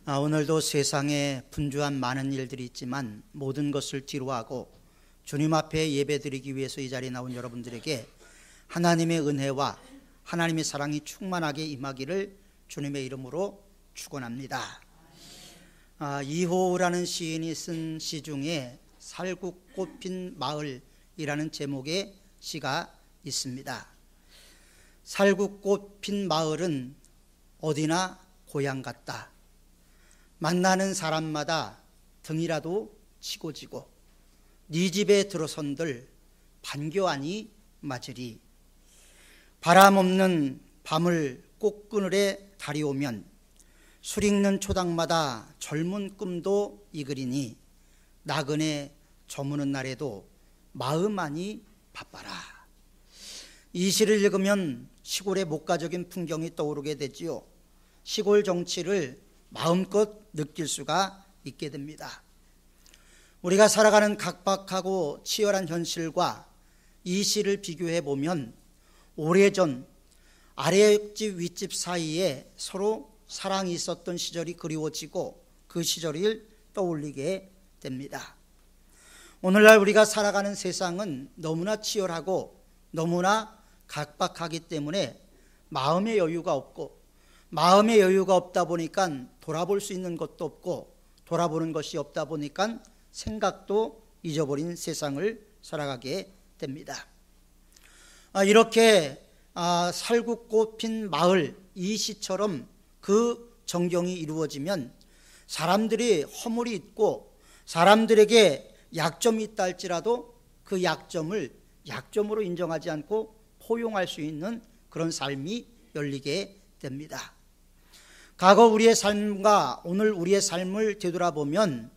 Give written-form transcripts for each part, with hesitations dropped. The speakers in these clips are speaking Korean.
오늘도 세상에 분주한 많은 일들이 있지만 모든 것을 뒤로하고 주님 앞에 예배드리기 위해서 이 자리에 나온 여러분들에게 하나님의 은혜와 하나님의 사랑이 충만하게 임하기를 주님의 이름으로 축원합니다. 이호라는 시인이 쓴 시 중에 살구꽃 핀 마을이라는 제목의 시가 있습니다. 살구꽃 핀 마을은 어디나 고향 같다. 만나는 사람마다 등이라도 치고 지고 네 집에 들어선들 반겨하니 맞으리. 바람 없는 밤을 꽃그늘에 달이 오면 술 익는 초당마다 젊은 꿈도 이그리니 나그네 저무는 날에도 마음만이 바빠라. 이 시를 읽으면 시골의 목가적인 풍경이 떠오르게 되지요. 시골 정치를 마음껏 느낄 수가 있게 됩니다. 우리가 살아가는 각박하고 치열한 현실과 이 시를 비교해 보면 오래전 아랫집 윗집 사이에 서로 사랑이 있었던 시절이 그리워지고 그 시절을 떠올리게 됩니다. 오늘날 우리가 살아가는 세상은 너무나 치열하고 너무나 각박하기 때문에 마음의 여유가 없고, 마음의 여유가 없다 보니까 돌아볼 수 있는 것도 없고, 돌아보는 것이 없다 보니까 생각도 잊어버린 세상을 살아가게 됩니다. 이렇게 살구꽃 핀 마을 이 시처럼 그 정경이 이루어지면 사람들이 허물이 있고 사람들에게 약점이 있다 할지라도 그 약점을 약점으로 인정하지 않고 포용할 수 있는 그런 삶이 열리게 됩니다. 과거 우리의 삶과 오늘 우리의 삶을 되돌아보면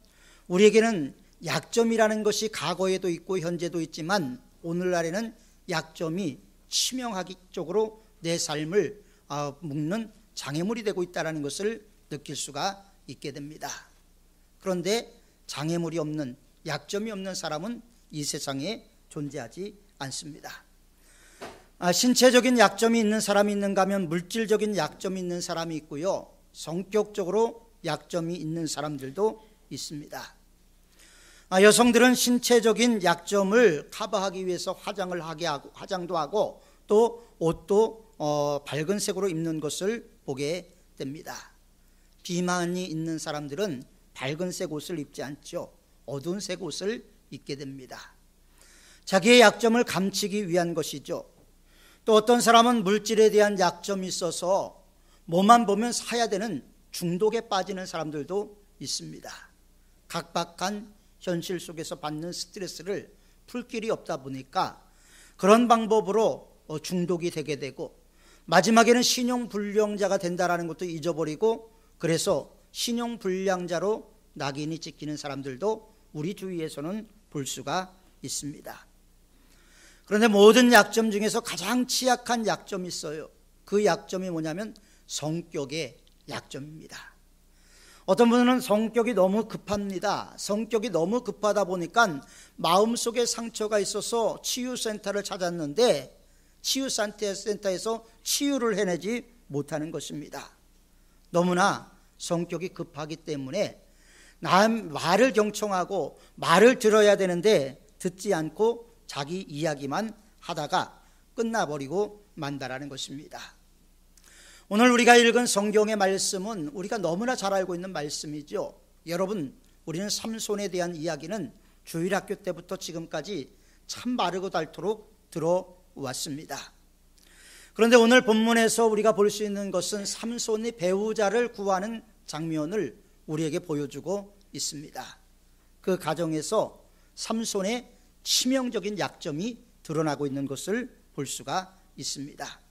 우리에게는 약점이라는 것이 과거에도 있고 현재도 있지만 오늘날에는 약점이 치명적으로 내 삶을 묶는 장애물이 되고 있다는 것을 느낄 수가 있게 됩니다. 그런데 장애물이 없는, 약점이 없는 사람은 이 세상에 존재하지 않습니다. 신체적인 약점이 있는 사람이 있는가 하면 물질적인 약점이 있는 사람이 있고요, 성격적으로 약점이 있는 사람들도 있습니다. 여성들은 신체적인 약점을 커버하기 위해서 화장도 하고 또 옷도 밝은 색으로 입는 것을 보게 됩니다. 비만이 있는 사람들은 밝은 색 옷을 입지 않죠. 어두운 색 옷을 입게 됩니다. 자기의 약점을 감추기 위한 것이죠. 또 어떤 사람은 물질에 대한 약점이 있어서 뭐만 보면 사야 되는 중독에 빠지는 사람들도 있습니다. 각박한 현실 속에서 받는 스트레스를 풀 길이 없다 보니까 그런 방법으로 중독이 되게 되고 마지막에는 신용불량자가 된다는 것도 잊어버리고 그래서 신용불량자로 낙인이 찍히는 사람들도 우리 주위에서는 볼 수가 있습니다. 그런데 모든 약점 중에서 가장 취약한 약점이 있어요. 그 약점이 뭐냐면 성격의 약점입니다. 어떤 분은 성격이 너무 급합니다. 성격이 너무 급하다 보니까 마음속에 상처가 있어서 치유센터를 찾았는데 치유센터에서 치유를 해내지 못하는 것입니다. 너무나 성격이 급하기 때문에 남 말을 경청하고 말을 들어야 되는데 듣지 않고 자기 이야기만 하다가 끝나버리고 만다라는 것입니다. 오늘 우리가 읽은 성경의 말씀은 우리가 너무나 잘 알고 있는 말씀이죠. 여러분, 우리는 삼손에 대한 이야기는 주일학교 때부터 지금까지 참 마르고 닳도록 들어왔습니다. 그런데 오늘 본문에서 우리가 볼 수 있는 것은 삼손이 배우자를 구하는 장면을 우리에게 보여주고 있습니다. 그 가정에서 삼손의 치명적인 약점이 드러나고 있는 것을 볼 수가 있습니다.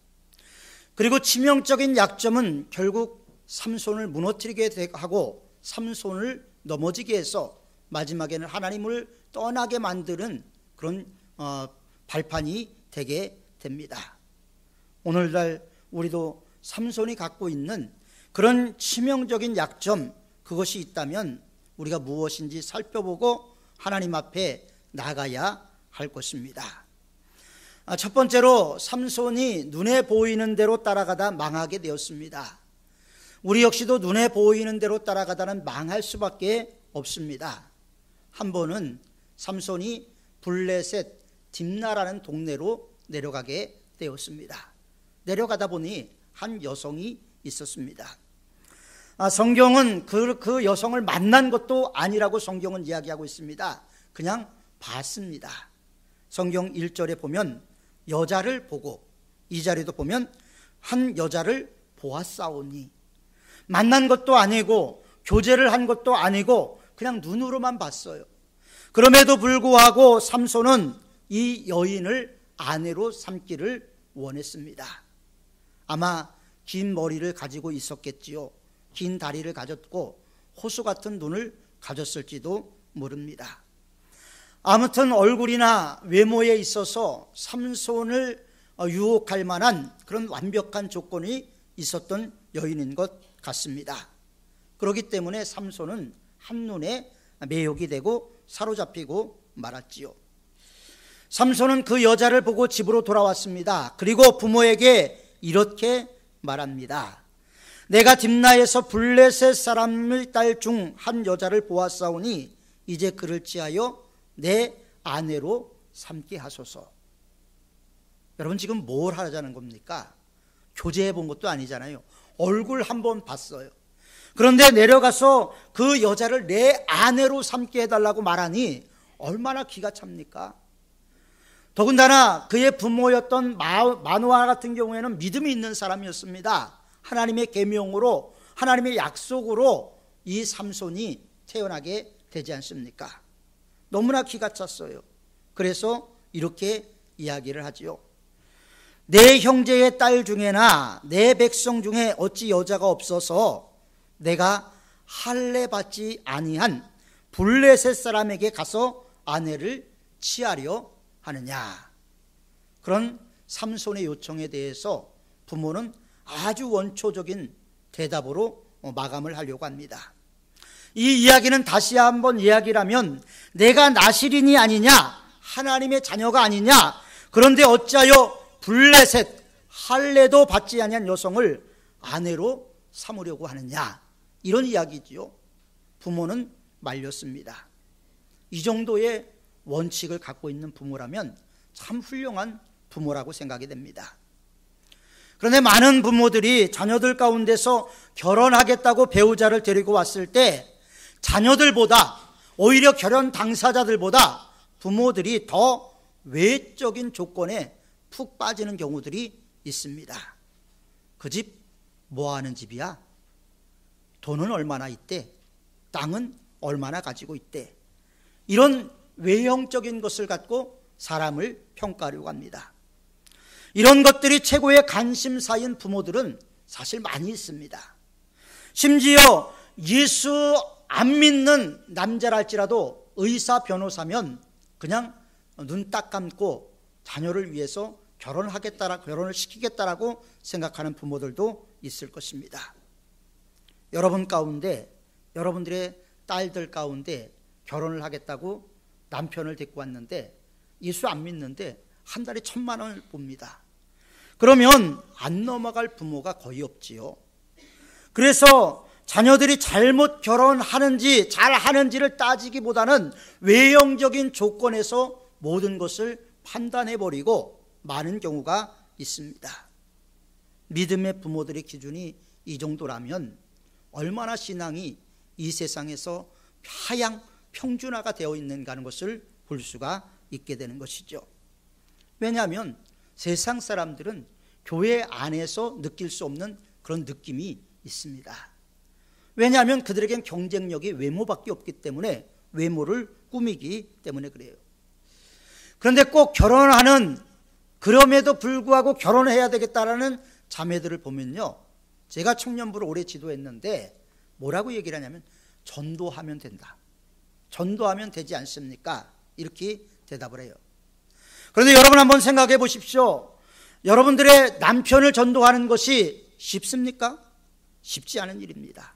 그리고 치명적인 약점은 결국 삼손을 무너뜨리게 하고 삼손을 넘어지게 해서 마지막에는 하나님을 떠나게 만드는 그런 발판이 되게 됩니다. 오늘날 우리도 삼손이 갖고 있는 그런 치명적인 약점, 그것이 있다면 우리가 무엇인지 살펴보고 하나님 앞에 나가야 할 것입니다. 첫 번째로 삼손이 눈에 보이는 대로 따라가다 망하게 되었습니다. 우리 역시도 눈에 보이는 대로 따라가다는 망할 수밖에 없습니다. 한 번은 삼손이 블레셋 딥나라는 동네로 내려가게 되었습니다. 내려가다 보니 한 여성이 있었습니다. 성경은 그 여성을 만난 것도 아니라고 성경은 이야기하고 있습니다. 그냥 봤습니다. 성경 1절에 보면 여자를 보고, 2절에도 보면 한 여자를 보았사오니, 만난 것도 아니고 교제를 한 것도 아니고 그냥 눈으로만 봤어요. 그럼에도 불구하고 삼손은 이 여인을 아내로 삼기를 원했습니다. 아마 긴 머리를 가지고 있었겠지요. 긴 다리를 가졌고 호수 같은 눈을 가졌을지도 모릅니다. 아무튼 얼굴이나 외모에 있어서 삼손을 유혹할 만한 그런 완벽한 조건이 있었던 여인인 것 같습니다. 그렇기 때문에 삼손은 한눈에 매혹이 되고 사로잡히고 말았지요. 삼손은 그 여자를 보고 집으로 돌아왔습니다. 그리고 부모에게 이렇게 말합니다. 내가 딥나에서 블레셋 사람의 딸 중 한 여자를 보았사오니 이제 그를 지하여 내 아내로 삼게 하소서. 여러분, 지금 뭘 하자는 겁니까? 교제해 본 것도 아니잖아요. 얼굴 한번 봤어요. 그런데 내려가서 그 여자를 내 아내로 삼게 해달라고 말하니 얼마나 기가 찹니까? 더군다나 그의 부모였던 마노아 같은 경우에는 믿음이 있는 사람이었습니다. 하나님의 계명으로, 하나님의 약속으로 이 삼손이 태어나게 되지 않습니까? 너무나 기가 찼어요. 그래서 이렇게 이야기를 하지요. 내 형제의 딸 중에나 내 백성 중에 어찌 여자가 없어서 내가 할례 받지 아니한 블레셋 사람에게 가서 아내를 취하려 하느냐. 그런 삼손의 요청에 대해서 부모는 아주 원초적인 대답으로 마감을 하려고 합니다. 이 이야기는 다시 한번 이야기를 하면 내가 나실인이 아니냐, 하나님의 자녀가 아니냐, 그런데 어찌하여 블레셋 할례도 받지 아니한 여성을 아내로 삼으려고 하느냐, 이런 이야기지요. 부모는 말렸습니다. 이 정도의 원칙을 갖고 있는 부모라면 참 훌륭한 부모라고 생각이 됩니다. 그런데 많은 부모들이 자녀들 가운데서 결혼하겠다고 배우자를 데리고 왔을 때 자녀들보다, 오히려 결혼 당사자들보다 부모들이 더 외적인 조건에 푹 빠지는 경우들이 있습니다. 그 집 뭐 하는 집이야? 돈은 얼마나 있대? 땅은 얼마나 가지고 있대? 이런 외형적인 것을 갖고 사람을 평가하려고 합니다. 이런 것들이 최고의 관심사인 부모들은 사실 많이 있습니다. 심지어 예수 안 믿는 남자랄지라도 의사, 변호사면 그냥 눈 딱 감고 자녀를 위해서 결혼을 시키겠다라고 생각하는 부모들도 있을 것입니다. 여러분 가운데, 여러분들의 딸들 가운데 결혼을 하겠다고 남편을 데리고 왔는데 예수 안 믿는데 한 달에 1,000만 원을 봅니다. 그러면 안 넘어갈 부모가 거의 없지요. 그래서 자녀들이 잘못 결혼하는지 잘하는지를 따지기보다는 외형적인 조건에서 모든 것을 판단해버리고 많은 경우가 있습니다. 믿음의 부모들의 기준이 이 정도라면 얼마나 신앙이 이 세상에서 하향 평준화가 되어 있는가 하는 것을 볼 수가 있게 되는 것이죠. 왜냐하면 세상 사람들은 교회 안에서 느낄 수 없는 그런 느낌이 있습니다. 왜냐하면 그들에겐 경쟁력이 외모밖에 없기 때문에, 외모를 꾸미기 때문에 그래요. 그런데 꼭 결혼하는, 그럼에도 불구하고 결혼해야 되겠다라는 자매들을 보면요, 제가 청년부를 오래 지도했는데 뭐라고 얘기를 하냐면 전도하면 된다, 전도하면 되지 않습니까? 이렇게 대답을 해요. 그런데 여러분 한번 생각해 보십시오. 여러분들의 남편을 전도하는 것이 쉽습니까? 쉽지 않은 일입니다.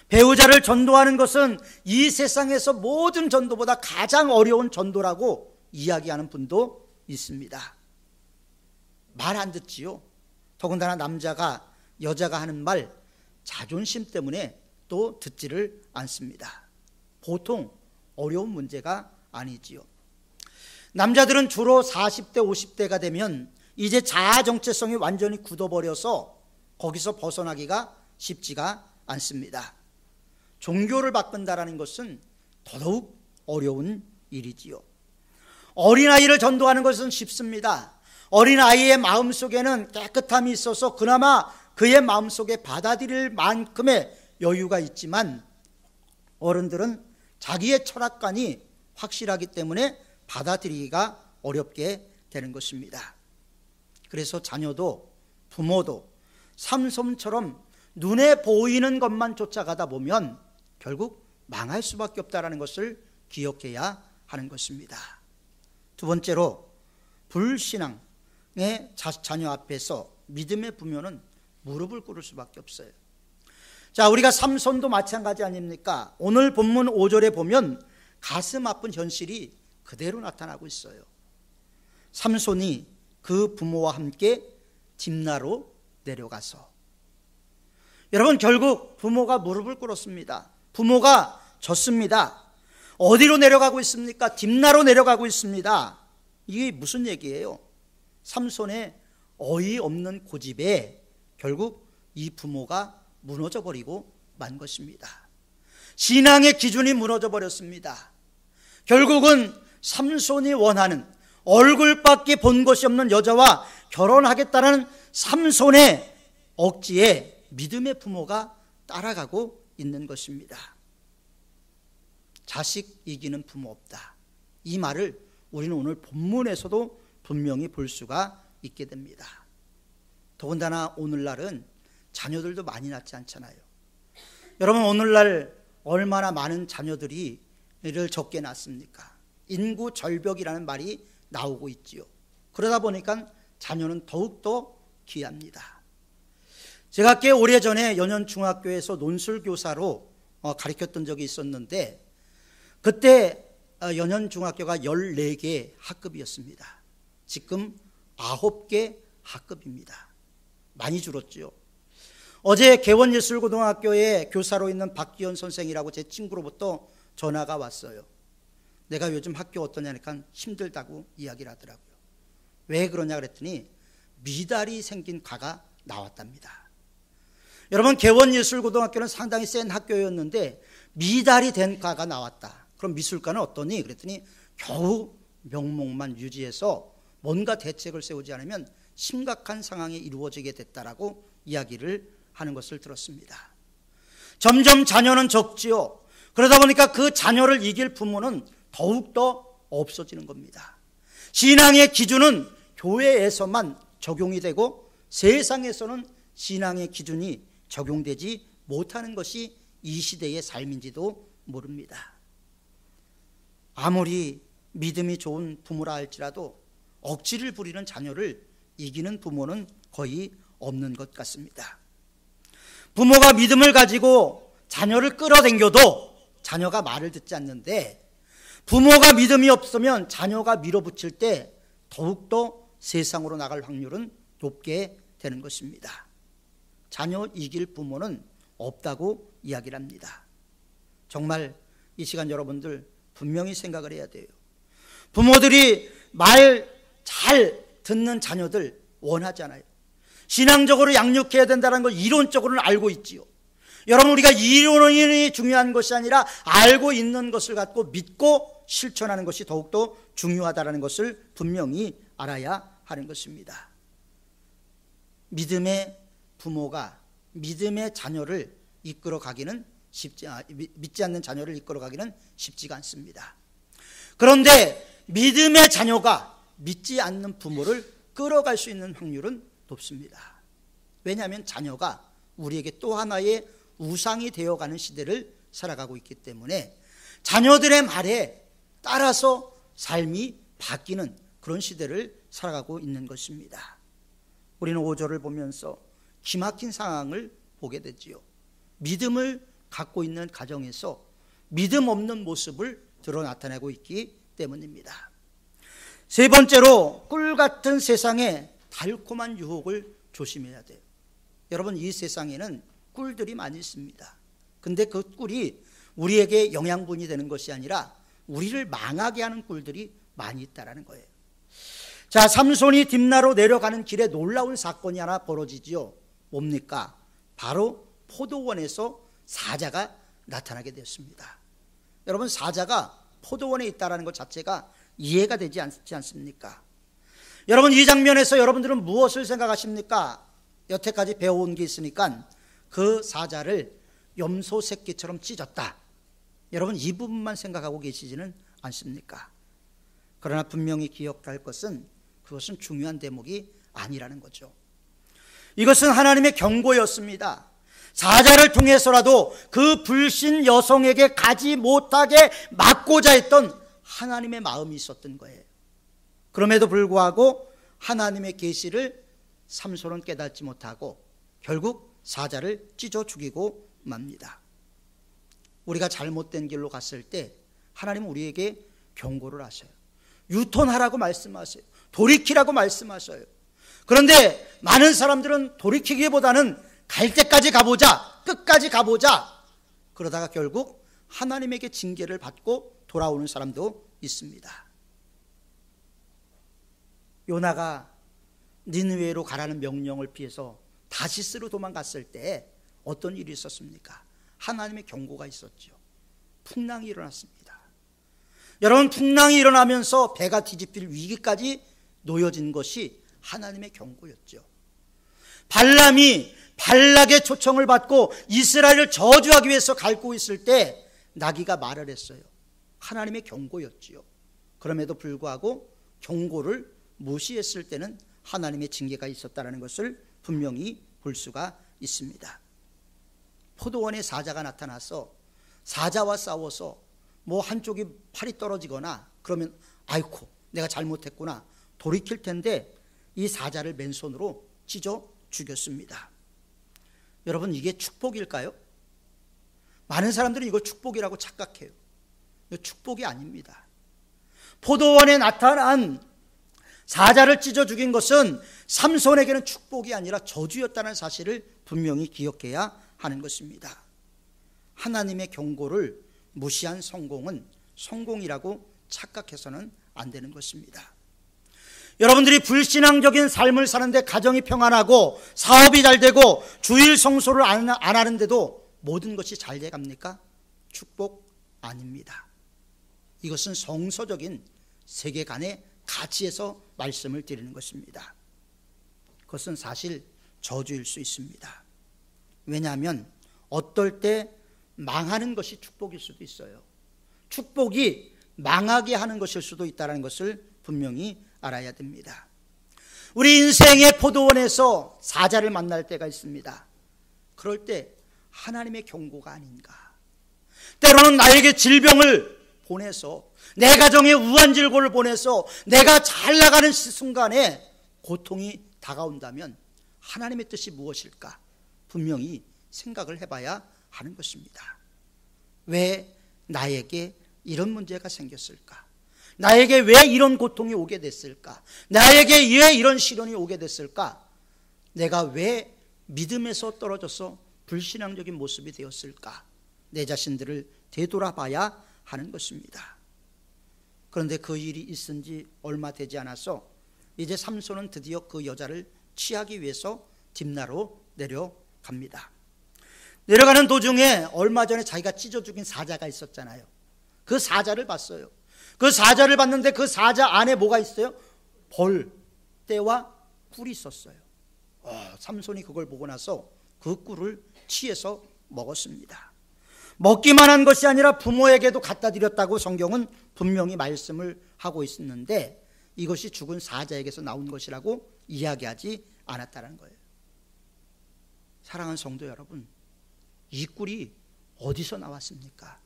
배우자를 전도하는 것은 이 세상에서 모든 전도보다 가장 어려운 전도라고 이야기하는 분도 있습니다. 말 안 듣지요. 더군다나 남자가, 여자가 하는 말 자존심 때문에 또 듣지를 않습니다. 보통 어려운 문제가 아니지요. 남자들은 주로 40대 50대가 되면 이제 자아 정체성이 완전히 굳어버려서 거기서 벗어나기가 쉽지가 않습니다. 종교를 바꾼다는 것은 더더욱 어려운 일이지요. 어린아이를 전도하는 것은 쉽습니다. 어린아이의 마음속에는 깨끗함이 있어서 그나마 그의 마음속에 받아들일 만큼의 여유가 있지만, 어른들은 자기의 철학관이 확실하기 때문에 받아들이기가 어렵게 되는 것입니다. 그래서 자녀도 부모도 삼손처럼 눈에 보이는 것만 쫓아가다 보면 결국 망할 수밖에 없다는 것을 기억해야 하는 것입니다. 두 번째로, 불신앙의 자녀 앞에서 믿음의 부모는 무릎을 꿇을 수밖에 없어요. 자, 우리가 삼손도 마찬가지 아닙니까? 오늘 본문 5절에 보면 가슴 아픈 현실이 그대로 나타나고 있어요. 삼손이 그 부모와 함께 딥나로 내려가서, 여러분, 결국 부모가 무릎을 꿇었습니다. 부모가 졌습니다. 어디로 내려가고 있습니까? 딥나로 내려가고 있습니다. 이게 무슨 얘기예요? 삼손의 어이없는 고집에 결국 이 부모가 무너져 버리고 만 것입니다. 신앙의 기준이 무너져 버렸습니다. 결국은 삼손이 원하는 얼굴밖에 본 것이 없는 여자와 결혼하겠다는 삼손의 억지에 믿음의 부모가 따라가고 있는 것입니다. 자식 이기는 부모 없다. 이 말을 우리는 오늘 본문에서도 분명히 볼 수가 있게 됩니다. 더군다나 오늘날은 자녀들도 많이 낳지 않잖아요. 여러분, 오늘날 얼마나 많은 자녀들이 를 적게 낳습니까? 인구 절벽이라는 말이 나오고 있지요. 그러다 보니까 자녀는 더욱더 귀합니다. 제가 꽤 오래전에 연현중학교에서 논술교사로 가르쳤던 적이 있었는데, 그때 연현중학교가 14개 학급이었습니다. 지금 9개 학급입니다. 많이 줄었죠. 어제 개원예술고등학교에 교사로 있는 박기현 선생이라고 제 친구로부터 전화가 왔어요. 내가 요즘 학교 어떠냐니까 힘들다고 이야기를 하더라고요. 왜 그러냐 그랬더니 미달이 생긴 과가 나왔답니다. 여러분, 개원예술고등학교는 상당히 센 학교였는데 미달이 된 과가 나왔다. 그럼 미술과는 어떠니? 그랬더니 겨우 명목만 유지해서 뭔가 대책을 세우지 않으면 심각한 상황이 이루어지게 됐다라고 이야기를 하는 것을 들었습니다. 점점 자녀는 적지요. 그러다 보니까 그 자녀를 이길 부모는 더욱더 없어지는 겁니다. 신앙의 기준은 교회에서만 적용이 되고 세상에서는 신앙의 기준이 적용되지 못하는 것이 이 시대의 삶인지도 모릅니다. 아무리 믿음이 좋은 부모라 할지라도 억지를 부리는 자녀를 이기는 부모는 거의 없는 것 같습니다. 부모가 믿음을 가지고 자녀를 끌어당겨도 자녀가 말을 듣지 않는데, 부모가 믿음이 없으면 자녀가 밀어붙일 때 더욱더 세상으로 나갈 확률은 높게 되는 것입니다. 자녀 이길 부모는 없다고 이야기를 합니다. 정말 이 시간 여러분들 분명히 생각을 해야 돼요. 부모들이 말 잘 듣는 자녀들 원하잖아요. 신앙적으로 양육해야 된다는 걸 이론적으로는 알고 있지요. 여러분, 우리가 이론이 중요한 것이 아니라 알고 있는 것을 갖고 믿고 실천하는 것이 더욱더 중요하다는 것을 분명히 알아야 하는 것입니다. 믿음의 부모가 믿음의 자녀를 이끌어가기는 믿지 않는 자녀를 이끌어가기는 쉽지가 않습니다. 그런데 믿음의 자녀가 믿지 않는 부모를 끌어갈 수 있는 확률은 높습니다. 왜냐하면 자녀가 우리에게 또 하나의 우상이 되어가는 시대를 살아가고 있기 때문에 자녀들의 말에 따라서 삶이 바뀌는 그런 시대를 살아가고 있는 것입니다. 우리는 5절을 보면서 기막힌 상황을 보게 되지요. 믿음을 갖고 있는 가정에서 믿음 없는 모습을 드러 나타내고 있기 때문입니다. 세 번째로, 꿀 같은 세상에 달콤한 유혹을 조심해야 돼요. 여러분, 이 세상에는 꿀들이 많이 있습니다. 근데 그 꿀이 우리에게 영양분이 되는 것이 아니라 우리를 망하게 하는 꿀들이 많이 있다는 거예요. 자, 삼손이 딥나로 내려가는 길에 놀라운 사건이 하나 벌어지지요. 뭡니까? 바로 포도원에서 사자가 나타나게 되었습니다. 여러분, 사자가 포도원에 있다는 것 자체가 이해가 되지 않지 않습니까? 여러분, 이 장면에서 여러분들은 무엇을 생각하십니까? 여태까지 배워온 게 있으니까 그 사자를 염소 새끼처럼 찢었다. 여러분, 이 부분만 생각하고 계시지는 않습니까? 그러나 분명히 기억할 것은 그것은 중요한 대목이 아니라는 거죠. 이것은 하나님의 경고였습니다. 사자를 통해서라도 그 불신 여성에게 가지 못하게 막고자 했던 하나님의 마음이 있었던 거예요. 그럼에도 불구하고 하나님의 계시를 삼손은 깨닫지 못하고 결국 사자를 찢어 죽이고 맙니다. 우리가 잘못된 길로 갔을 때 하나님은 우리에게 경고를 하셔요. 유턴하라고 말씀하세요. 돌이키라고 말씀하셔요. 그런데 많은 사람들은 돌이키기보다는 갈 때까지 가보자, 끝까지 가보자, 그러다가 결국 하나님에게 징계를 받고 돌아오는 사람도 있습니다. 요나가 니느웨로 가라는 명령을 피해서 다시스로 도망갔을 때 어떤 일이 있었습니까? 하나님의 경고가 있었죠. 풍랑이 일어났습니다. 여러분, 풍랑이 일어나면서 배가 뒤집힐 위기까지 놓여진 것이 하나님의 경고였죠. 발람이 발락의 초청을 받고 이스라엘을 저주하기 위해서 갈고 있을 때 나귀가 말을 했어요. 하나님의 경고였지요. 그럼에도 불구하고 경고를 무시했을 때는 하나님의 징계가 있었다는 것을 분명히 볼 수가 있습니다. 포도원에 사자가 나타나서 사자와 싸워서 뭐 한쪽이 팔이 떨어지거나 그러면 아이고 내가 잘못했구나 돌이킬 텐데 이 사자를 맨손으로 찢어 죽였습니다. 여러분, 이게 축복일까요? 많은 사람들은 이걸 축복이라고 착각해요. 이거 축복이 아닙니다. 포도원에 나타난 사자를 찢어 죽인 것은 삼손에게는 축복이 아니라 저주였다는 사실을 분명히 기억해야 하는 것입니다. 하나님의 경고를 무시한 성공은 성공이라고 착각해서는 안 되는 것입니다. 여러분들이 불신앙적인 삶을 사는데 가정이 평안하고 사업이 잘 되고 주일 성소를 안 하는데도 모든 것이 잘 돼갑니까? 축복 아닙니다. 이것은 성서적인 세계관의 가치에서 말씀을 드리는 것입니다. 그것은 사실 저주일 수 있습니다. 왜냐하면 어떨 때 망하는 것이 축복일 수도 있어요. 축복이 망하게 하는 것일 수도 있다는 것을 분명히 알아야 됩니다. 우리 인생의 포도원에서 사자를 만날 때가 있습니다. 그럴 때 하나님의 경고가 아닌가. 때로는 나에게 질병을 보내서 내 가정에 우환질고를 보내서 내가 잘 나가는 순간에 고통이 다가온다면 하나님의 뜻이 무엇일까? 분명히 생각을 해봐야 하는 것입니다. 왜 나에게 이런 문제가 생겼을까? 나에게 왜 이런 고통이 오게 됐을까? 나에게 왜 이런 시련이 오게 됐을까? 내가 왜 믿음에서 떨어져서 불신앙적인 모습이 되었을까? 내 자신들을 되돌아봐야 하는 것입니다. 그런데 그 일이 있은 지 얼마 되지 않아서 이제 삼손은 드디어 그 여자를 취하기 위해서 딥나로 내려갑니다. 내려가는 도중에 얼마 전에 자기가 찢어 죽인 사자가 있었잖아요. 그 사자를 봤어요. 그 사자를 봤는데 그 사자 안에 뭐가 있어요? 벌떼와 꿀이 있었어요. 삼손이 그걸 보고 나서 그 꿀을 취해서 먹었습니다. 먹기만 한 것이 아니라 부모에게도 갖다 드렸다고 성경은 분명히 말씀을 하고 있었는데 이것이 죽은 사자에게서 나온 것이라고 이야기하지 않았다는 거예요. 사랑하는 성도 여러분, 이 꿀이 어디서 나왔습니까?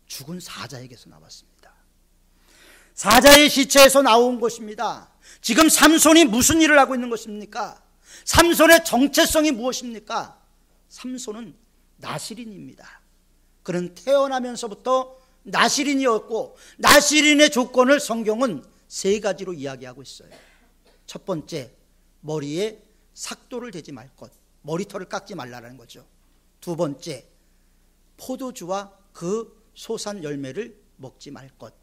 죽은 사자에게서 나왔습니다. 사자의 시체에서 나온 것입니다. 지금 삼손이 무슨 일을 하고 있는 것입니까? 삼손의 정체성이 무엇입니까? 삼손은 나실인입니다. 그는 태어나면서부터 나실인이었고 나실인의 조건을 성경은 세 가지로 이야기하고 있어요. 첫 번째, 머리에 삭도를 대지 말 것. 머리털을 깎지 말라는 거죠. 두 번째, 포도주와 그 소산 열매를 먹지 말 것.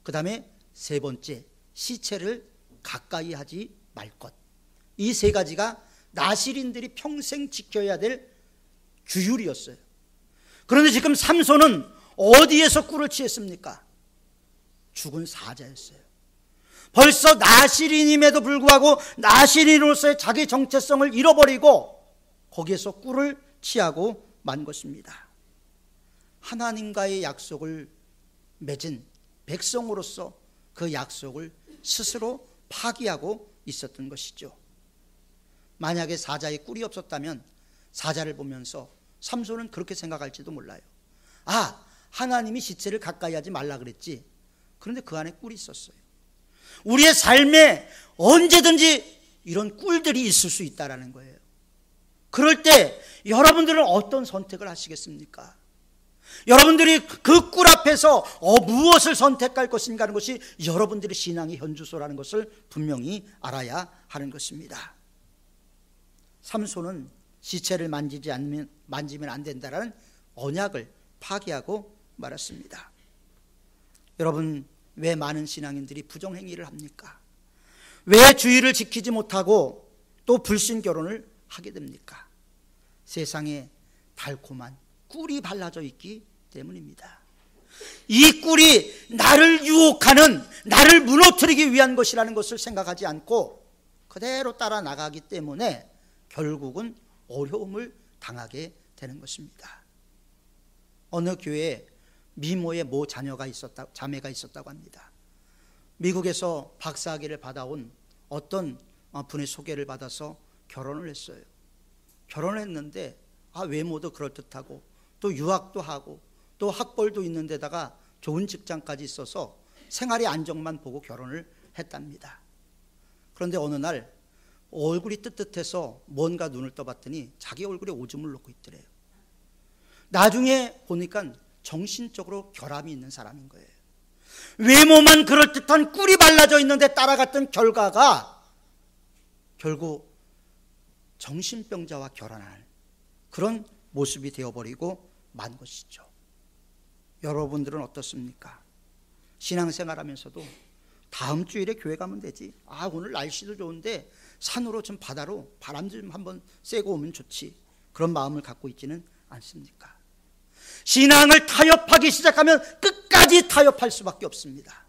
그 다음에 세 번째, 시체를 가까이 하지 말 것. 이 세 가지가 나실인들이 평생 지켜야 될 규율이었어요. 그런데 지금 삼손은 어디에서 꿀을 취했습니까? 죽은 사자였어요. 벌써 나실인임에도 불구하고 나실인으로서의 자기 정체성을 잃어버리고 거기에서 꿀을 취하고 만 것입니다. 하나님과의 약속을 맺은 백성으로서 그 약속을 스스로 파기하고 있었던 것이죠. 만약에 사자에 꿀이 없었다면 사자를 보면서 삼손은 그렇게 생각할지도 몰라요. 아, 하나님이 시체를 가까이 하지 말라 그랬지. 그런데 그 안에 꿀이 있었어요. 우리의 삶에 언제든지 이런 꿀들이 있을 수 있다는 거예요. 그럴 때 여러분들은 어떤 선택을 하시겠습니까? 여러분들이 그 꿀 앞에서 무엇을 선택할 것인가 하는 것이 여러분들의 신앙의 현주소라는 것을 분명히 알아야 하는 것입니다. 삼손은 시체를 만지면 안 된다라는 언약을 파기하고 말았습니다. 여러분, 왜 많은 신앙인들이 부정행위를 합니까? 왜 주의를 지키지 못하고 또 불신 결혼을 하게 됩니까? 세상에 달콤한 꿀이 발라져 있기 때문입니다. 이 꿀이 나를 유혹하는, 나를 무너뜨리기 위한 것이라는 것을 생각하지 않고 그대로 따라 나가기 때문에 결국은 어려움을 당하게 되는 것입니다. 어느 교회에 미모의 모 자매가 있었다고 합니다. 미국에서 박사학위를 받아온 어떤 분의 소개를 받아서 결혼을 했어요. 결혼을 했는데 외모도 그럴듯하고 또 유학도 하고 또 학벌도 있는 데다가 좋은 직장까지 있어서 생활의 안정만 보고 결혼을 했답니다. 그런데 어느 날 얼굴이 뜨뜻해서 뭔가 눈을 떠봤더니 자기 얼굴에 오줌을 놓고 있더래요. 나중에 보니까 정신적으로 결함이 있는 사람인 거예요. 외모만 그럴듯한 꿀이 발라져 있는데 따라갔던 결과가 결국 정신병자와 결혼할 그런 모습이 되어버리고 만 것이죠. 여러분들은 어떻습니까? 신앙생활하면서도 다음 주일에 교회 가면 되지. 오늘 날씨도 좋은데 산으로 좀 바다로 바람 좀 한번 쐬고 오면 좋지. 그런 마음을 갖고 있지는 않습니까? 신앙을 타협하기 시작하면 끝까지 타협할 수밖에 없습니다.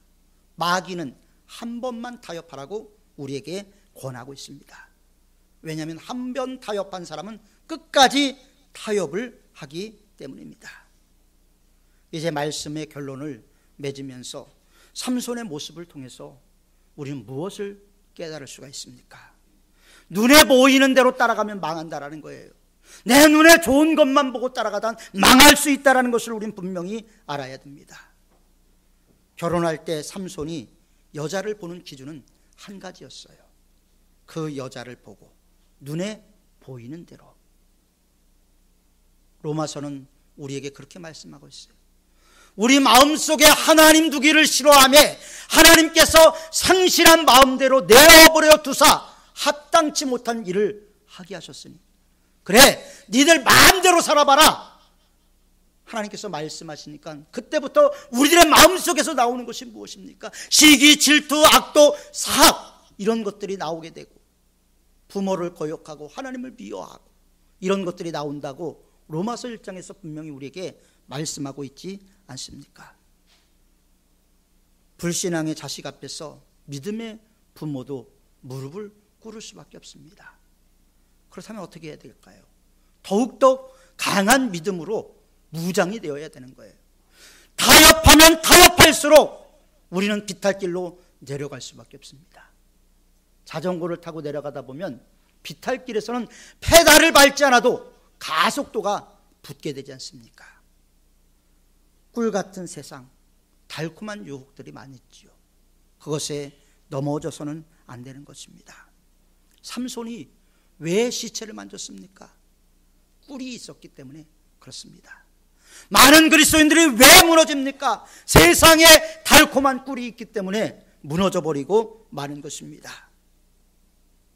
마귀는 한 번만 타협하라고 우리에게 권하고 있습니다. 왜냐하면 한 번 타협한 사람은 끝까지 타협을 하기 때문입니다. 이제 말씀의 결론을 맺으면서 삼손의 모습을 통해서 우리는 무엇을 깨달을 수가 있습니까? 눈에 보이는 대로 따라가면 망한다라는 거예요. 내 눈에 좋은 것만 보고 따라가다 망할 수 있다는 것을 우리는 분명히 알아야 됩니다. 결혼할 때 삼손이 여자를 보는 기준은 한 가지였어요. 그 여자를 보고 눈에 보이는 대로. 로마서는 우리에게 그렇게 말씀하고 있어요. 우리 마음속에 하나님 두기를 싫어하며 하나님께서 상실한 마음대로 내어버려 두사 합당치 못한 일을 하게 하셨으니 그래 니들 마음대로 살아봐라 하나님께서 말씀하시니까 그때부터 우리들의 마음속에서 나오는 것이 무엇입니까? 시기, 질투, 악도, 사악 이런 것들이 나오게 되고 부모를 거역하고 하나님을 미워하고 이런 것들이 나온다고 로마서 1장에서 분명히 우리에게 말씀하고 있지 않습니까? 불신앙의 자식 앞에서 믿음의 부모도 무릎을 꿇을 수밖에 없습니다. 그렇다면 어떻게 해야 될까요? 더욱더 강한 믿음으로 무장이 되어야 되는 거예요. 타협하면 타협할수록 우리는 비탈길로 내려갈 수밖에 없습니다. 자전거를 타고 내려가다 보면 비탈길에서는 페달을 밟지 않아도 가속도가 붙게 되지 않습니까? 꿀 같은 세상, 달콤한 유혹들이 많이 있지요. 그것에 넘어져서는 안 되는 것입니다. 삼손이 왜 시체를 만졌습니까? 꿀이 있었기 때문에 그렇습니다. 많은 그리스도인들이 왜 무너집니까? 세상에 달콤한 꿀이 있기 때문에 무너져 버리고 마는 것입니다.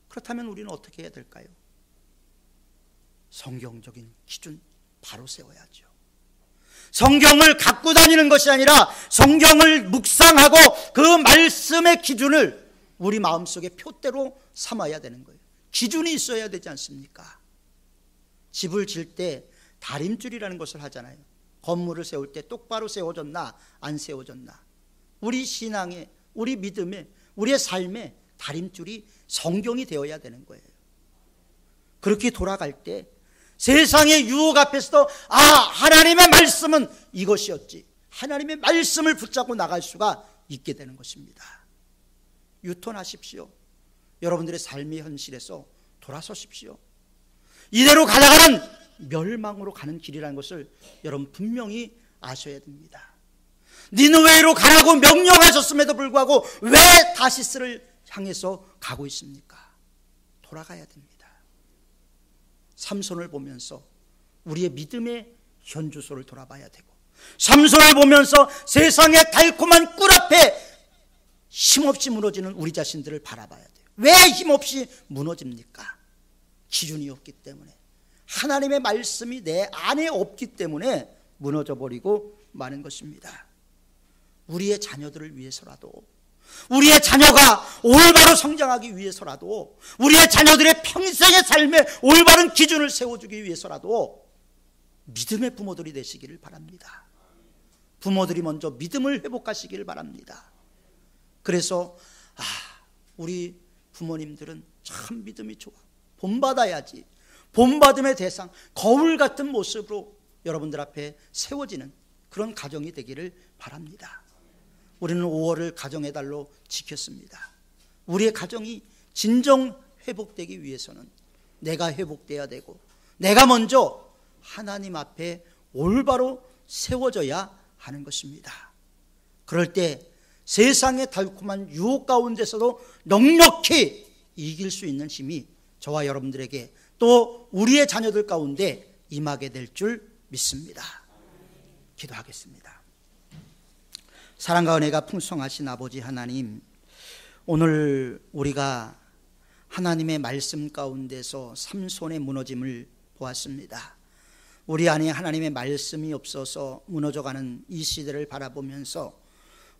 그렇다면 우리는 어떻게 해야 될까요? 성경적인 기준 바로 세워야죠. 성경을 갖고 다니는 것이 아니라 성경을 묵상하고 그 말씀의 기준을 우리 마음속에 표대로 삼아야 되는 거예요. 기준이 있어야 되지 않습니까? 집을 질 때 다림줄이라는 것을 하잖아요. 건물을 세울 때 똑바로 세워졌나 안 세워졌나. 우리 신앙에, 우리 믿음에, 우리의 삶에 다림줄이 성경이 되어야 되는 거예요. 그렇게 돌아갈 때 세상의 유혹 앞에서도 하나님의 말씀은 이것이었지, 하나님의 말씀을 붙잡고 나갈 수가 있게 되는 것입니다. 유턴하십시오. 여러분들의 삶의 현실에서 돌아서십시오. 이대로 가다가는 멸망으로 가는 길이라는 것을 여러분 분명히 아셔야 됩니다. 니느웨로 가라고 명령하셨음에도 불구하고 왜 다시스를 향해서 가고 있습니까? 돌아가야 됩니다. 삼손을 보면서 우리의 믿음의 현주소를 돌아봐야 되고, 삼손을 보면서 세상의 달콤한 꿀 앞에 힘없이 무너지는 우리 자신들을 바라봐야 돼요. 왜 힘없이 무너집니까? 기준이 없기 때문에, 하나님의 말씀이 내 안에 없기 때문에 무너져 버리고 마는 것입니다. 우리의 자녀들을 위해서라도, 우리의 자녀가 올바로 성장하기 위해서라도, 우리의 자녀들의 평생의 삶에 올바른 기준을 세워주기 위해서라도 믿음의 부모들이 되시기를 바랍니다. 부모들이 먼저 믿음을 회복하시기를 바랍니다. 그래서 우리 부모님들은 참 믿음이 좋아, 본받아야지, 본받음의 대상, 거울 같은 모습으로 여러분들 앞에 세워지는 그런 가정이 되기를 바랍니다. 우리는 5월을 가정의 달로 지켰습니다. 우리의 가정이 진정 회복되기 위해서는 내가 회복돼야 되고, 내가 먼저 하나님 앞에 올바로 세워져야 하는 것입니다. 그럴 때 세상의 달콤한 유혹 가운데서도 넉넉히 이길 수 있는 힘이 저와 여러분들에게, 또 우리의 자녀들 가운데 임하게 될 줄 믿습니다. 기도하겠습니다. 사랑과 은혜가 풍성하신 아버지 하나님, 오늘 우리가 하나님의 말씀 가운데서 삼손의 무너짐을 보았습니다. 우리 안에 하나님의 말씀이 없어서 무너져가는 이 시대를 바라보면서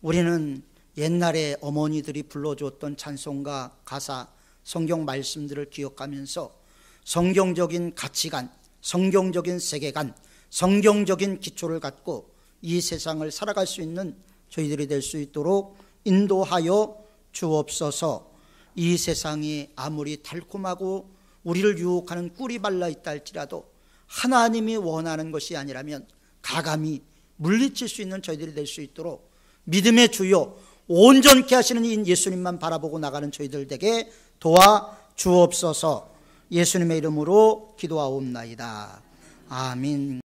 우리는 옛날에 어머니들이 불러주었던 찬송가 가사, 성경 말씀들을 기억하면서 성경적인 가치관, 성경적인 세계관, 성경적인 기초를 갖고 이 세상을 살아갈 수 있는 저희들이 될 수 있도록 인도하여 주옵소서. 이 세상이 아무리 달콤하고 우리를 유혹하는 꿀이 발라 있다 할지라도 하나님이 원하는 것이 아니라면 가감히 물리칠 수 있는 저희들이 될 수 있도록 믿음의 주요 온전케 하시는 이 예수님만 바라보고 나가는 저희들 되게 도와 주옵소서. 예수님의 이름으로 기도하옵나이다. 아멘.